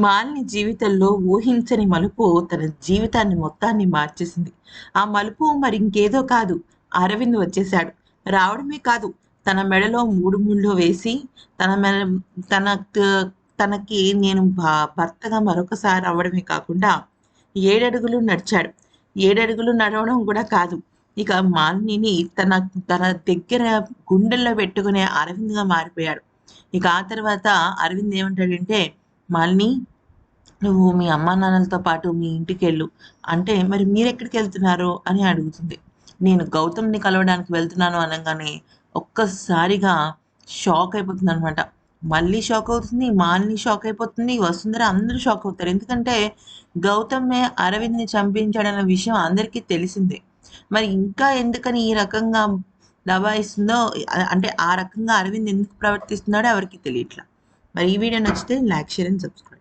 మాలిని జీవితంలో ఊహించని మలుపు తన జీవితాన్ని మొత్తాన్ని మార్చేసింది. ఆ మలుపు మరి ఇంకేదో కాదు. అరవింద్ వచ్చేసాడు. రావడమే కాదు, తన మెడలో 3 ముళ్ళు వేసి, తన మెడ తన తనకి నేను భర్తగా మరొకసారి అవ్వడమే కాకుండా 7 అడుగులు నడిచాడు. 7 అడుగులు నడవడం కూడా కాదు. ఇక మాలినిని తన తన దగ్గర గుండెల్లో పెట్టుకునే అరవింద్‌గా మారిపోయాడు. ఇక ఆ తర్వాత అరవింద్ ఏమంటాడంటే, "మాలిని, నువ్వు మీ అమ్మానాన్నలతో పాటు మీ ఇంటికెళ్ళు" అంటే, "మరి మీరెక్కడికెళ్తున్నారు?" అని అడుగుతుంది. "నేను గౌతమ్‌ని కలవడానికి వెళ్తున్నాను" అనంగానే ఒక్కసారిగా షాక్ అయిపోతుందనమాట. మళ్ళీ షాక్ అవుతుంది, మాలిని షాక్ అయిపోతుంది, వసుంధర అందరూ షాక్ అవుతారు. ఎందుకంటే గౌతమే అరవింద్‌ని చంపించాడన్న విషయం అందరికీ తెలిసిందే. మరి ఇంకా ఎందుకని ఈ రకంగా దబాయిస్తుందో, అంటే ఆ రకంగా అరవింద్ ఎందుకు ప్రవర్తిస్తున్నాడో ఎవరికీ తెలియట్ల. మరి ఈ వీడియో నచ్చితే లైక్, షేర్ అండ్ సబ్స్క్రైబ్.